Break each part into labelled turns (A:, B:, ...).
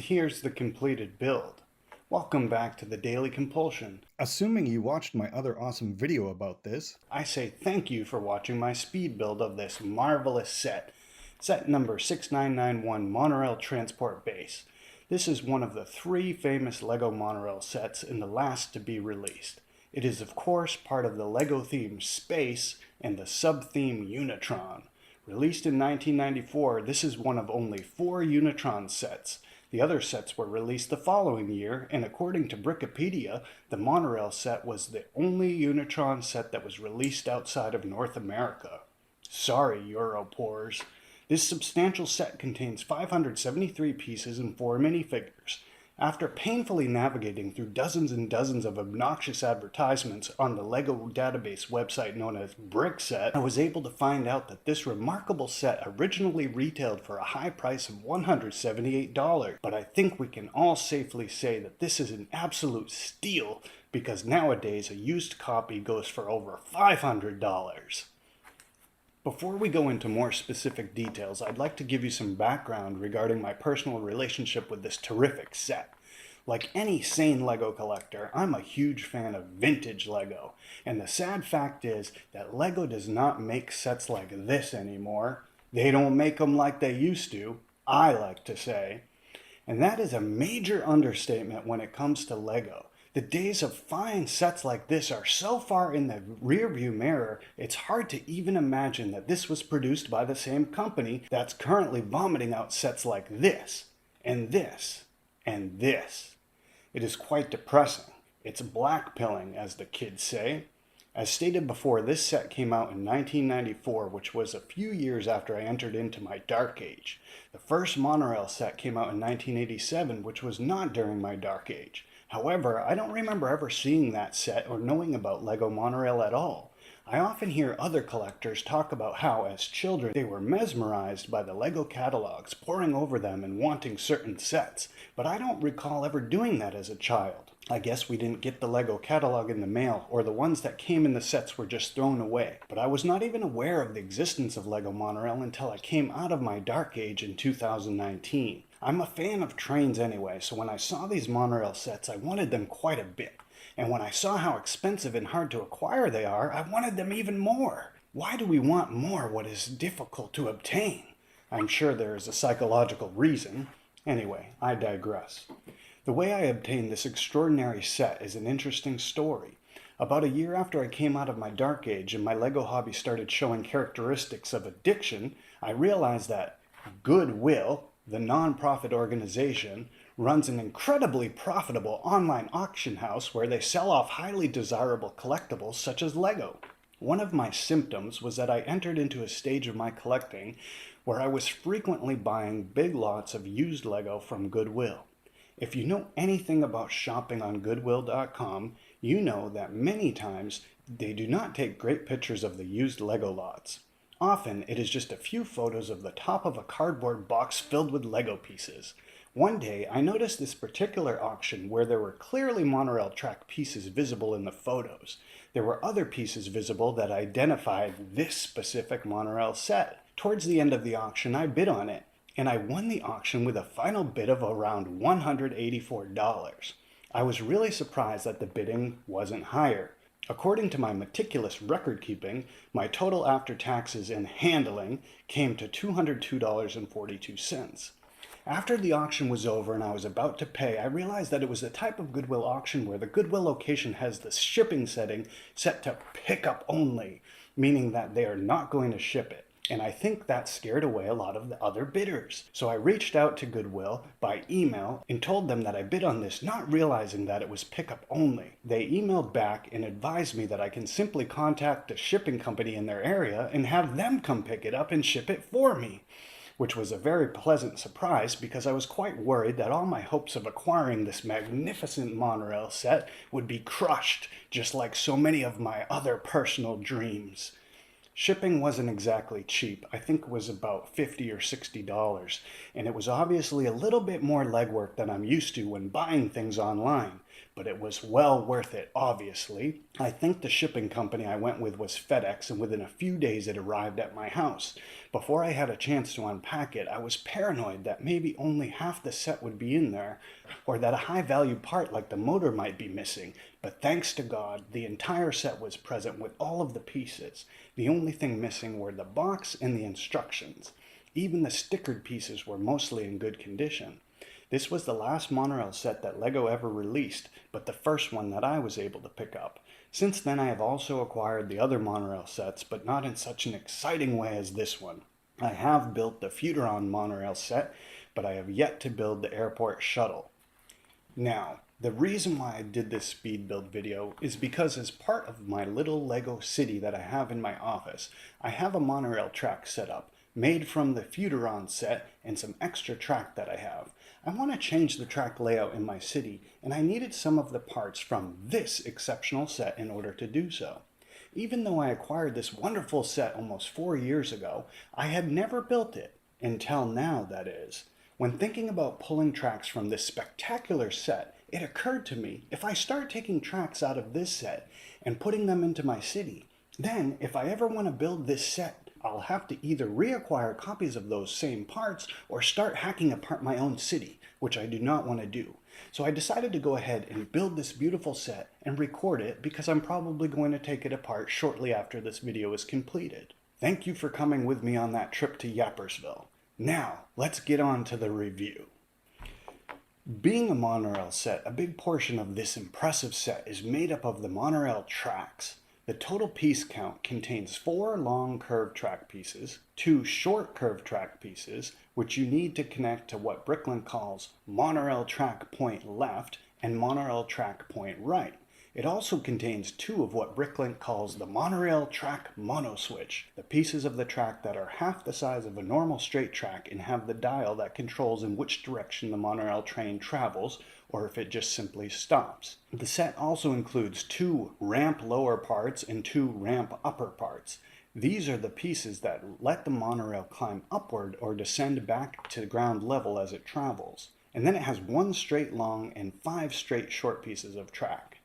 A: And here's the completed build. Welcome back to the Daily Compulsion. Assuming you watched my other awesome video about this, I say thank you for watching my speed build of this marvelous set. Set number 6991 Monorail Transport Base. This is one of the 3 famous LEGO Monorail sets and the last to be released. It is of course part of the LEGO theme Space and the sub-theme Unitron. Released in 1994, this is one of only 4 Unitron sets. The other sets were released the following year, and according to Wikipedia, the Monorail set was the only Unitron set that was released outside of North America. Sorry, Europores. This substantial set contains 573 pieces and 4 minifigures. After painfully navigating through dozens and dozens of obnoxious advertisements on the LEGO database website known as Brickset, I was able to find out that this remarkable set originally retailed for a high price of $178, but I think we can all safely say that this is an absolute steal because nowadays a used copy goes for over $500. Before we go into more specific details, I'd like to give you some background regarding my personal relationship with this terrific set. Like any sane LEGO collector, I'm a huge fan of vintage LEGO, and the sad fact is that LEGO does not make sets like this anymore. They don't make them like they used to, I like to say. And that is a major understatement when it comes to LEGO. The days of fine sets like this are so far in the rearview mirror, it's hard to even imagine that this was produced by the same company that's currently vomiting out sets like this, and this, and this. It is quite depressing. It's blackpilling, as the kids say. As stated before, this set came out in 1994, which was a few years after I entered into my dark age. The first Monorail set came out in 1987, which was not during my dark age. However, I don't remember ever seeing that set or knowing about LEGO Monorail at all. I often hear other collectors talk about how, as children, they were mesmerized by the LEGO catalogs, poring over them and wanting certain sets, but I don't recall ever doing that as a child. I guess we didn't get the LEGO catalog in the mail, or the ones that came in the sets were just thrown away. But I was not even aware of the existence of LEGO Monorail until I came out of my dark age in 2019. I'm a fan of trains anyway, so when I saw these Monorail sets, I wanted them quite a bit. And when I saw how expensive and hard to acquire they are, I wanted them even more. Why do we want more what is difficult to obtain? I'm sure there is a psychological reason. Anyway, I digress. The way I obtained this extraordinary set is an interesting story. About a year after I came out of my dark age and my LEGO hobby started showing characteristics of addiction, I realized that Goodwill, the non-profit organization, runs an incredibly profitable online auction house where they sell off highly desirable collectibles such as LEGO. One of my symptoms was that I entered into a stage of my collecting where I was frequently buying big lots of used LEGO from Goodwill. If you know anything about shopping on Goodwill.com, you know that many times they do not take great pictures of the used LEGO lots. Often, it is just a few photos of the top of a cardboard box filled with LEGO pieces. One day, I noticed this particular auction where there were clearly monorail track pieces visible in the photos. There were other pieces visible that identified this specific monorail set. Towards the end of the auction, I bid on it, and I won the auction with a final bid of around $184. I was really surprised that the bidding wasn't higher. According to my meticulous record keeping, my total after taxes and handling came to $202.42. After the auction was over and I was about to pay, I realized that it was the type of Goodwill auction where the Goodwill location has the shipping setting set to pick up only, meaning that they are not going to ship it. And I think that scared away a lot of the other bidders. So I reached out to Goodwill by email and told them that I bid on this, not realizing that it was pickup only. They emailed back and advised me that I can simply contact a shipping company in their area and have them come pick it up and ship it for me, which was a very pleasant surprise because I was quite worried that all my hopes of acquiring this magnificent monorail set would be crushed, just like so many of my other personal dreams. Shipping wasn't exactly cheap. I think it was about $50 or $60, and it was obviously a little bit more legwork than I'm used to when buying things online. but it was well worth it, obviously. I think the shipping company I went with was FedEx, and within a few days it arrived at my house. Before I had a chance to unpack it, I was paranoid that maybe only half the set would be in there, or that a high-value part like the motor might be missing, but thanks to God, the entire set was present with all of the pieces. The only thing missing were the box and the instructions. Even the stickered pieces were mostly in good condition. This was the last Monorail set that LEGO ever released, but the first one that I was able to pick up. Since then I have also acquired the other Monorail sets, but not in such an exciting way as this one. I have built the Unitron Monorail set, but I have yet to build the airport shuttle. Now, the reason why I did this speed build video is because as part of my little LEGO city that I have in my office, I have a monorail track set up, made from the Unitron set and some extra track that I have. I want to change the track layout in my city, and I needed some of the parts from this exceptional set in order to do so. Even though I acquired this wonderful set almost 4 years ago, I had never built it, until now that is. When thinking about pulling tracks from this spectacular set, it occurred to me, if I start taking tracks out of this set and putting them into my city, then if I ever want to build this set, I'll have to either reacquire copies of those same parts or start hacking apart my own city, which I do not want to do. So I decided to go ahead and build this beautiful set and record it because I'm probably going to take it apart shortly after this video is completed. Thank you for coming with me on that trip to Yappersville. Now, let's get on to the review. Being a monorail set, a big portion of this impressive set is made up of the monorail tracks. The total piece count contains 4 long curved track pieces, 2 short curved track pieces, which you need to connect to what Bricklin calls monorail track point left and monorail track point right. It also contains 2 of what Bricklin calls the monorail track monoswitch, the pieces of the track that are half the size of a normal straight track and have the dial that controls in which direction the monorail train travels, or if it just simply stops. The set also includes 2 ramp lower parts and 2 ramp upper parts. These are the pieces that let the monorail climb upward or descend back to ground level as it travels. And then it has 1 straight long and 5 straight short pieces of track.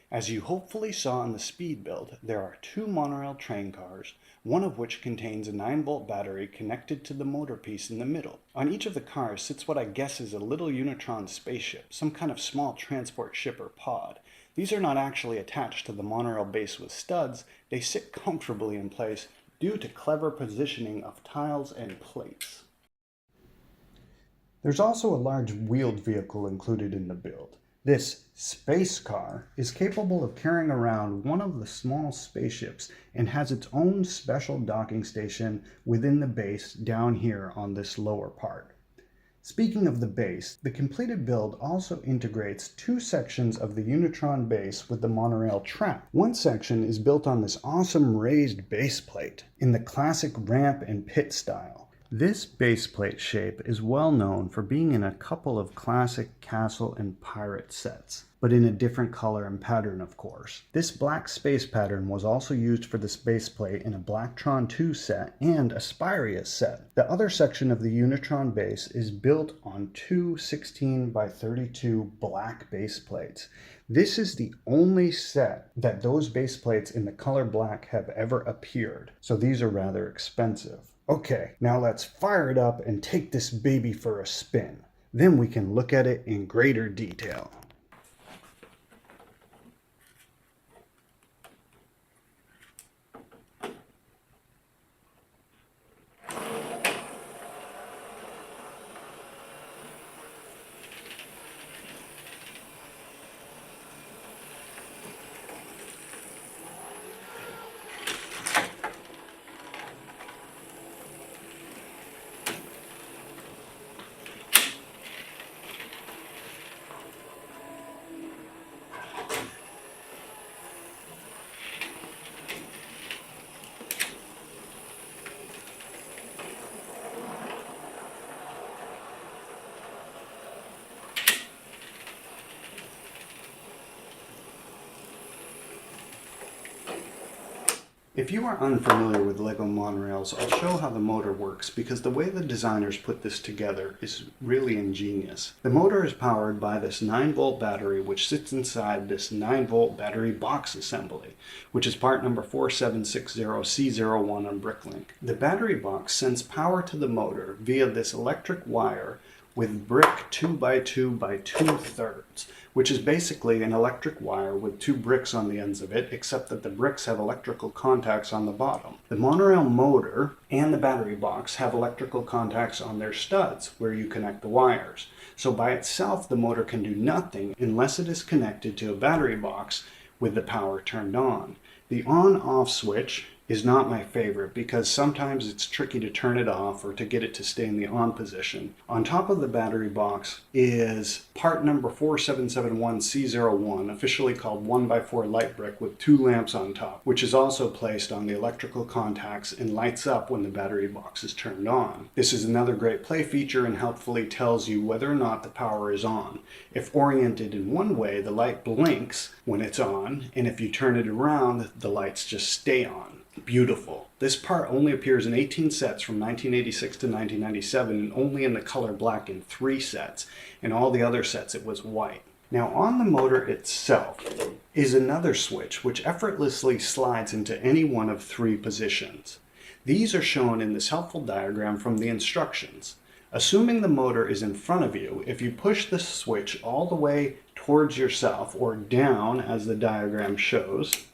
A: As you hopefully saw in the speed build, there are 2 monorail train cars, one of which contains a 9-volt battery connected to the motor piece in the middle. On each of the cars sits what I guess is a little Unitron spaceship, some kind of small transport ship or pod. These are not actually attached to the monorail base with studs, they sit comfortably in place due to clever positioning of tiles and plates. There's also a large wheeled vehicle included in the build. This space car is capable of carrying around one of the small spaceships and has its own special docking station within the base down here on this lower part. Speaking of the base, the completed build also integrates 2 sections of the Unitron base with the monorail track. One section is built on this awesome raised base plate in the classic ramp and pit style. This baseplate shape is well known for being in a couple of classic castle and pirate sets, but in a different color and pattern of course. This black space pattern was also used for this baseplate in a Blacktron 2 set and a Spyria set. The other section of the Unitron base is built on 2 16 by 32 black baseplates. This is the only set that those baseplates in the color black have ever appeared, so these are rather expensive. Okay, now let's fire it up and take this baby for a spin. Then we can look at it in greater detail. If you are unfamiliar with LEGO monorails, I'll show how the motor works because the way the designers put this together is really ingenious. The motor is powered by this 9-volt battery which sits inside this 9-volt battery box assembly, which is part number 4760C01 on Bricklink. The battery box sends power to the motor via this electric wire with brick 2x2 by 2/3, which is basically an electric wire with 2 bricks on the ends of it, except that the bricks have electrical contacts on the bottom. The monorail motor and the battery box have electrical contacts on their studs, where you connect the wires. So by itself, the motor can do nothing unless it is connected to a battery box with the power turned on. The on-off switch is not my favorite because sometimes it's tricky to turn it off or to get it to stay in the on position. On top of the battery box is part number 4771C01, officially called 1x4 light brick with 2 lamps on top, which is also placed on the electrical contacts and lights up when the battery box is turned on. This is another great play feature and helpfully tells you whether or not the power is on. If oriented in one way, the light blinks when it's on, and if you turn it around, the lights just stay on. Beautiful. This part only appears in 18 sets from 1986 to 1997 and only in the color black in 3 sets. In all the other sets it was white. Now on the motor itself is another switch which effortlessly slides into any one of 3 positions. These are shown in this helpful diagram from the instructions. Assuming the motor is in front of you, if you push the switch all the way towards yourself or down as the diagram shows,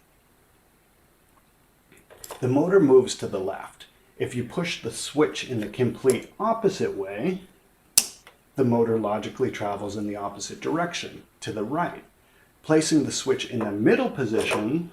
A: the motor moves to the left. If you push the switch in the complete opposite way, the motor logically travels in the opposite direction, to the right. Placing the switch in the middle position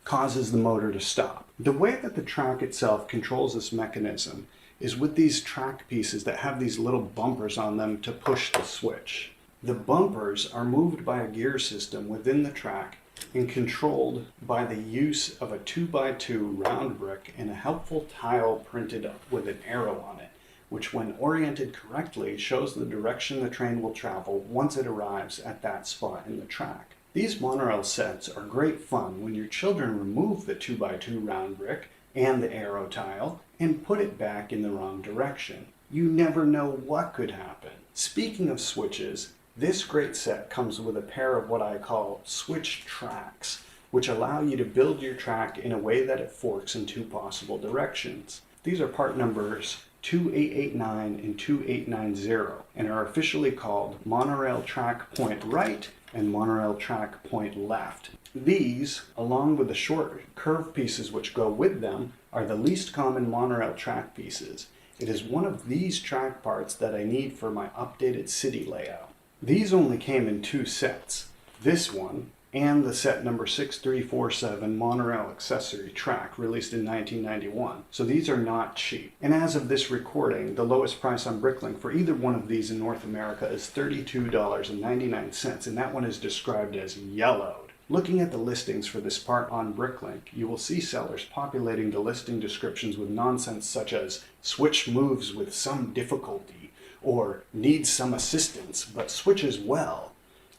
A: causes the motor to stop. The way that the track itself controls this mechanism is with these track pieces that have these little bumpers on them to push the switch. The bumpers are moved by a gear system within the track and controlled by the use of a 2x2 round brick and a helpful tile printed up with an arrow on it, which when oriented correctly shows the direction the train will travel once it arrives at that spot in the track. These monorail sets are great fun when your children remove the 2x2 round brick and the arrow tile and put it back in the wrong direction. You never know what could happen. Speaking of switches, this great set comes with a pair of what I call switch tracks, which allow you to build your track in a way that it forks in 2 possible directions. These are part numbers 2889 and 2890 and are officially called Monorail Track Point Right and Monorail Track Point Left. These, along with the short curved pieces which go with them, are the least common monorail track pieces. It is one of these track parts that I need for my updated city layout. These only came in 2 sets, this one and the set number 6347 Monorail Accessory Track released in 1991, so these are not cheap. And as of this recording, the lowest price on Bricklink for either one of these in North America is $32.99, and that one is described as yellowed. Looking at the listings for this part on Bricklink, you will see sellers populating the listing descriptions with nonsense such as "switch moves with some difficulty," or "needs some assistance, but switches well."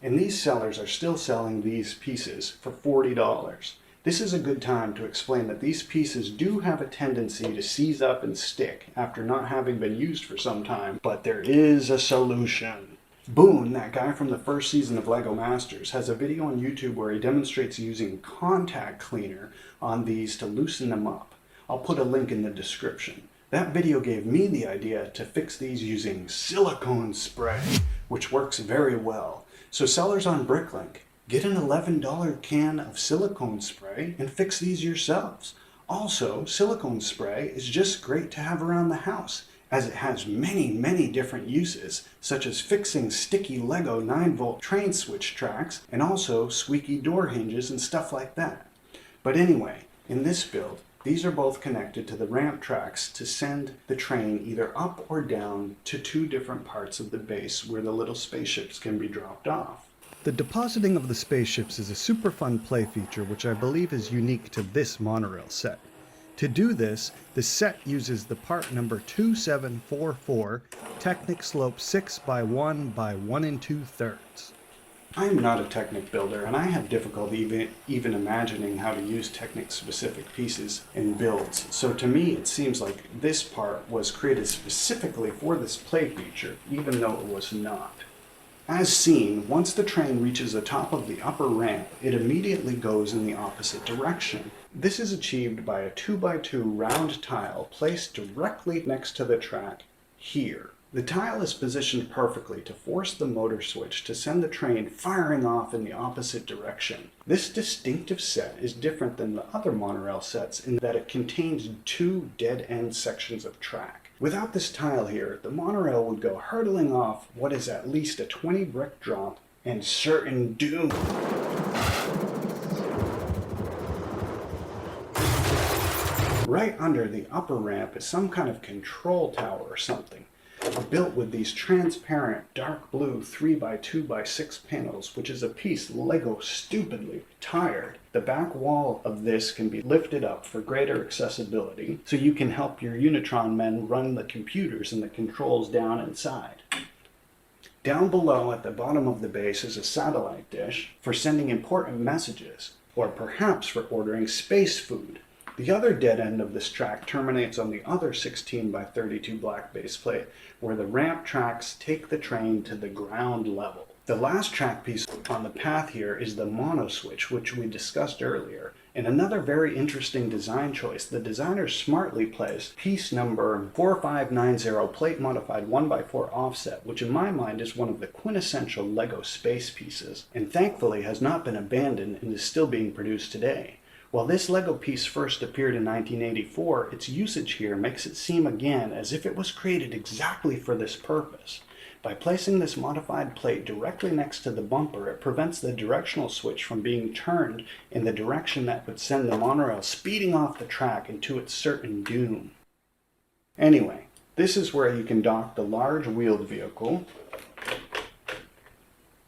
A: And these sellers are still selling these pieces for $40. This is a good time to explain that these pieces do have a tendency to seize up and stick after not having been used for some time, but there is a solution. Boone, that guy from the first season of LEGO Masters, has a video on YouTube where he demonstrates using contact cleaner on these to loosen them up. I'll put a link in the description. That video gave me the idea to fix these using silicone spray, which works very well. So sellers on Bricklink, get an $11 can of silicone spray and fix these yourselves. Also, silicone spray is just great to have around the house, as it has many different uses, such as fixing sticky LEGO 9-volt train switch tracks and also squeaky door hinges and stuff like that. But anyway, in this build, these are both connected to the ramp tracks to send the train either up or down to 2 different parts of the base where the little spaceships can be dropped off. The depositing of the spaceships is a super fun play feature which I believe is unique to this monorail set. To do this, the set uses the part number 2744 Technic Slope 6x1 by 1 2/3. I'm not a Technic builder, and I have difficulty even imagining how to use Technic-specific pieces in builds. So to me, it seems like this part was created specifically for this play feature, even though it was not. As seen, once the train reaches the top of the upper ramp, it immediately goes in the opposite direction. This is achieved by a 2x2 round tile placed directly next to the track here. The tile is positioned perfectly to force the motor switch to send the train firing off in the opposite direction. This distinctive set is different than the other monorail sets in that it contains two dead-end sections of track. Without this tile here, the monorail would go hurtling off what is at least a 20 brick drop and certain doom. Right under the upper ramp is some kind of control tower or something, built with these transparent dark blue 3x2x6 panels, which is a piece LEGO stupidly retired. The back wall of this can be lifted up for greater accessibility, so you can help your Unitron men run the computers and the controls down inside. Down below at the bottom of the base is a satellite dish for sending important messages, or perhaps for ordering space food. The other dead end of this track terminates on the other 16x32 black base plate, where the ramp tracks take the train to the ground level. The last track piece on the path here is the mono switch, which we discussed earlier. And another very interesting design choice, the designers smartly placed piece number 4590 plate modified 1x4 offset, which in my mind is one of the quintessential LEGO space pieces, and thankfully has not been abandoned and is still being produced today. While this LEGO piece first appeared in 1984, its usage here makes it seem again as if it was created exactly for this purpose. By placing this modified plate directly next to the bumper, it prevents the directional switch from being turned in the direction that would send the monorail speeding off the track into its certain doom. Anyway, this is where you can dock the large wheeled vehicle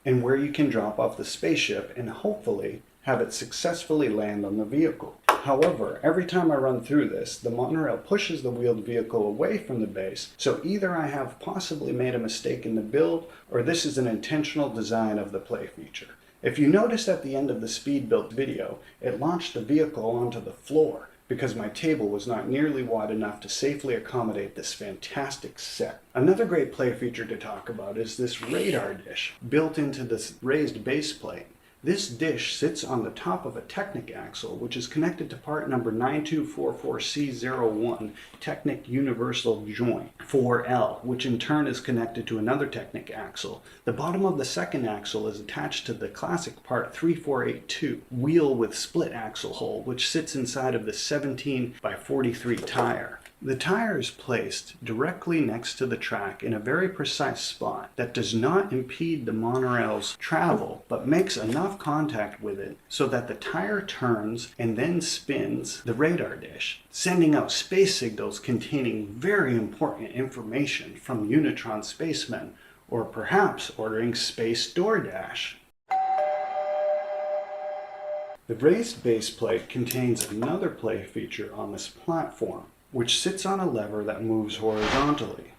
A: and where you can drop off the spaceship and hopefully have it successfully land on the vehicle. However, every time I run through this, the monorail pushes the wheeled vehicle away from the base, so either I have possibly made a mistake in the build, or this is an intentional design of the play feature. If you noticed at the end of the speed build video, it launched the vehicle onto the floor, because my table was not nearly wide enough to safely accommodate this fantastic set. Another great play feature to talk about is this radar dish, built into this raised base plate. This dish sits on the top of a Technic axle, which is connected to part number 9244C01, Technic Universal Joint 4L, which in turn is connected to another Technic axle. The bottom of the second axle is attached to the classic part 3482, wheel with split axle hole, which sits inside of the 17x43 tire. The tire is placed directly next to the track in a very precise spot that does not impede the monorail's travel, but makes enough contact with it so that the tire turns and then spins the radar dish, sending out space signals containing very important information from Unitron spacemen, or perhaps ordering space DoorDash. The raised base plate contains another play feature on this platform, which sits on a lever that moves horizontally.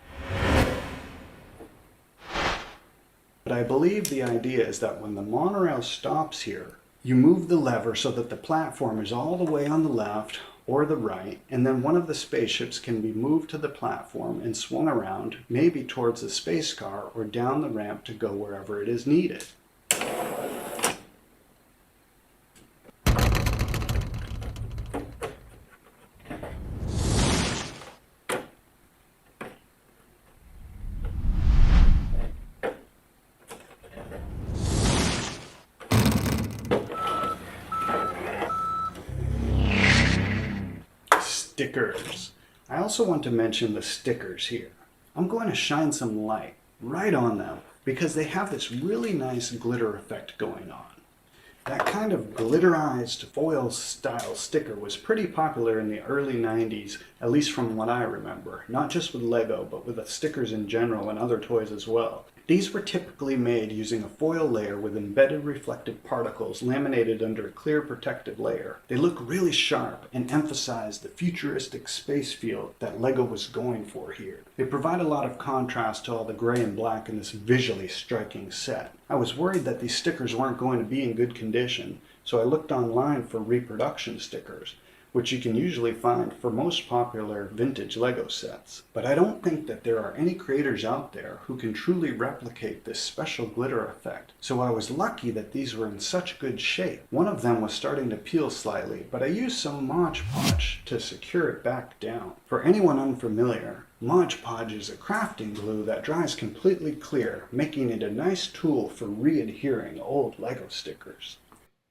A: But I believe the idea is that when the monorail stops here, you move the lever so that the platform is all the way on the left or the right, and then one of the spaceships can be moved to the platform and swung around, maybe towards the space car or down the ramp to go wherever it is needed. Stickers. I also want to mention the stickers here. I'm going to shine some light right on them because they have this really nice glitter effect going on. That kind of glitterized foil style sticker was pretty popular in the early 90s, at least from what I remember. Not just with LEGO, but with the stickers in general and other toys as well. It These were typically made using a foil layer with embedded reflective particles laminated under a clear protective layer. They look really sharp and emphasize the futuristic space feel that LEGO was going for here. They provide a lot of contrast to all the gray and black in this visually striking set. I was worried that these stickers weren't going to be in good condition, so I looked online for reproduction stickers, which you can usually find for most popular vintage LEGO sets. But I don't think that there are any creators out there who can truly replicate this special glitter effect, so I was lucky that these were in such good shape. One of them was starting to peel slightly, but I used some Mod Podge to secure it back down. For anyone unfamiliar, Mod Podge is a crafting glue that dries completely clear, making it a nice tool for re-adhering old LEGO stickers.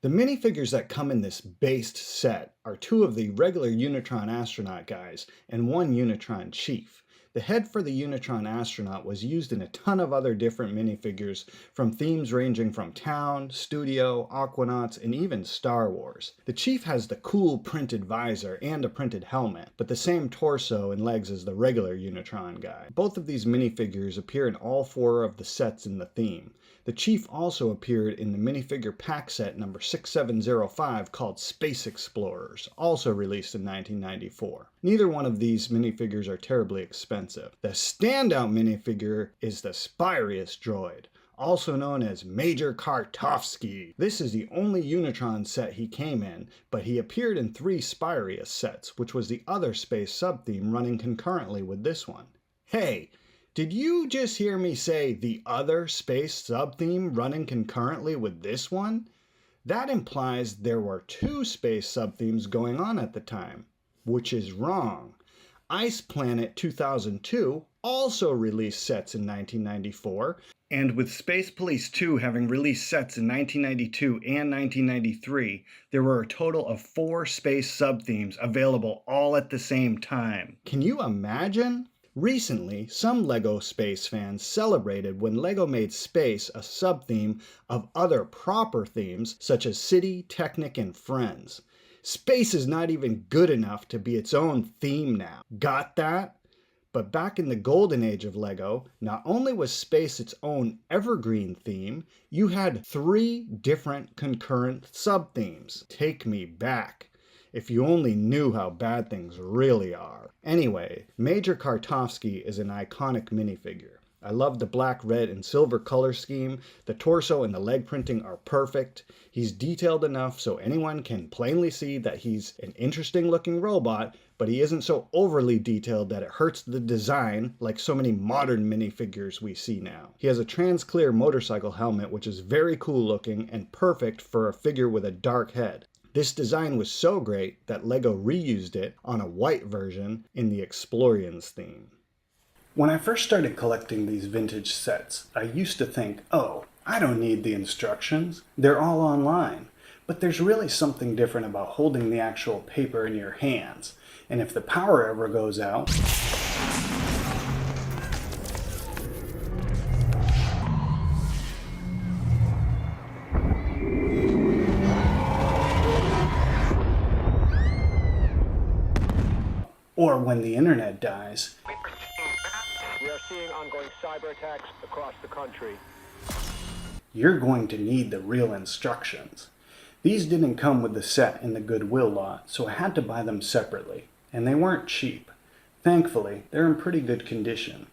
A: The minifigures that come in this based set are two of the regular Unitron astronaut guys and one Unitron chief. The head for the Unitron astronaut was used in a ton of other different minifigures from themes ranging from town, studio, Aquanauts, and even Star Wars. The chief has the cool printed visor and a printed helmet, but the same torso and legs as the regular Unitron guy. Both of these minifigures appear in all four of the sets in the theme. The Chief also appeared in the minifigure pack set number 6705 called Space Explorers, also released in 1994. Neither one of these minifigures are terribly expensive. The standout minifigure is the Spirius droid, also known as Major Kartovsky. This is the only Unitron set he came in, but he appeared in 3 Spirius sets, which was the other space sub-theme running concurrently with this one. Hey! Did you just hear me say the other space sub-theme running concurrently with this one? That implies there were 2 space sub-themes going on at the time, which is wrong. Ice Planet 2002 also released sets in 1994, and with Space Police 2 having released sets in 1992 and 1993, there were a total of 4 space sub-themes available all at the same time. Can you imagine? Recently, some LEGO space fans celebrated when LEGO made space a sub-theme of other proper themes such as City, Technic, and Friends. Space is not even good enough to be its own theme now. Got that? But back in the golden age of LEGO, not only was space its own evergreen theme, you had 3 different concurrent sub-themes. Take me back. If you only knew how bad things really are. Anyway, Major Kartovsky is an iconic minifigure. I love the black, red, and silver color scheme. The torso and the leg printing are perfect. He's detailed enough so anyone can plainly see that he's an interesting looking robot, but he isn't so overly detailed that it hurts the design like so many modern minifigures we see now. He has a trans-clear motorcycle helmet which is very cool looking and perfect for a figure with a dark head. This design was so great that LEGO reused it on a white version in the Explorians theme. When I first started collecting these vintage sets, I used to think, oh, I don't need the instructions, they're all online. But there's really something different about holding the actual paper in your hands. And if the power ever goes out, or when the internet dies,
B: we are seeing ongoing cyber attacks across the country.
A: You're going to need the real instructions. These didn't come with the set in the Goodwill lot, so I had to buy them separately, and they weren't cheap. Thankfully, they're in pretty good condition.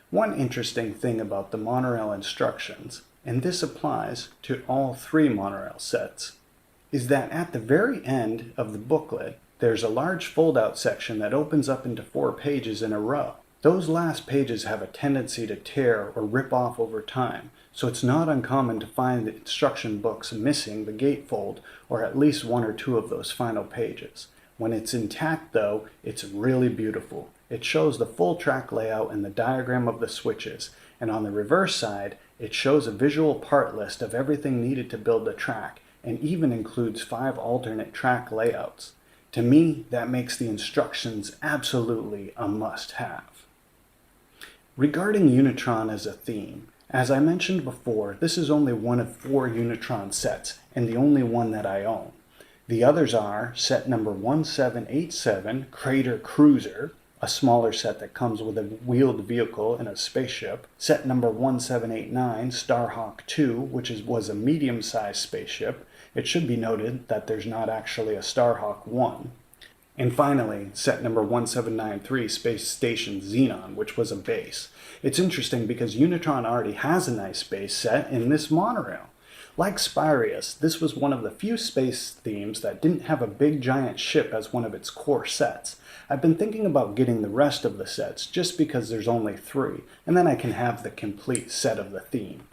A: One interesting thing about the Monorail instructions, and this applies to all 3 Monorail sets, is that at the very end of the booklet, there's a large fold-out section that opens up into 4 pages in a row. Those last pages have a tendency to tear or rip off over time, so it's not uncommon to find the instruction books missing the gatefold or at least 1 or 2 of those final pages. When it's intact though, it's really beautiful. It shows the full track layout and the diagram of the switches, and on the reverse side, it shows a visual part list of everything needed to build the track, and even includes 5 alternate track layouts. To me, that makes the instructions absolutely a must-have. Regarding Unitron as a theme, as I mentioned before, this is only one of 4 Unitron sets, and the only one that I own. The others are set number 1787, Crater Cruiser, a smaller set that comes with a wheeled vehicle and a spaceship. Set number 1789, Starhawk 2, which was a medium-sized spaceship. It should be noted that there's not actually a Starhawk 1. And finally, set number 1793, Space Station Xenon, which was a base. It's interesting because Unitron already has a nice base set in this monorail. Like Spirius, this was one of the few space themes that didn't have a big giant ship as one of its core sets. I've been thinking about getting the rest of the sets just because there's only 3, and then I can have the complete set of the theme.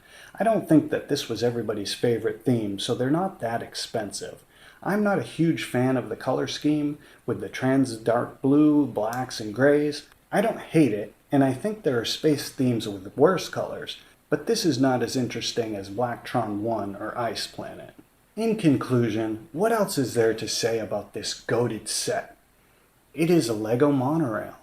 A: I don't think that this was everybody's favorite theme, so they're not that expensive. I'm not a huge fan of the color scheme with the trans dark blue, blacks, and grays. I don't hate it, and I think there are space themes with worse colors, but this is not as interesting as Blacktron 1 or Ice Planet. In conclusion, what else is there to say about this goated set? It is a LEGO Monorail.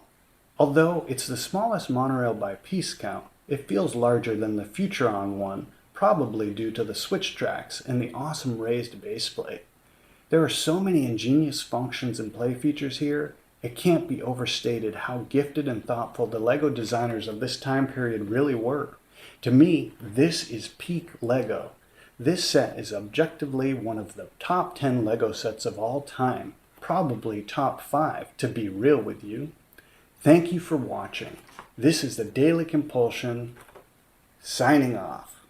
A: Although it's the smallest monorail by piece count, it feels larger than the Futuron one, probably due to the switch tracks and the awesome raised baseplate. There are so many ingenious functions and play features here, it can't be overstated how gifted and thoughtful the LEGO designers of this time period really were. To me, this is peak LEGO. This set is objectively one of the top 10 LEGO sets of all time, probably top 5 to be real with you. Thank you for watching. This is the Daily Compulsion, signing off.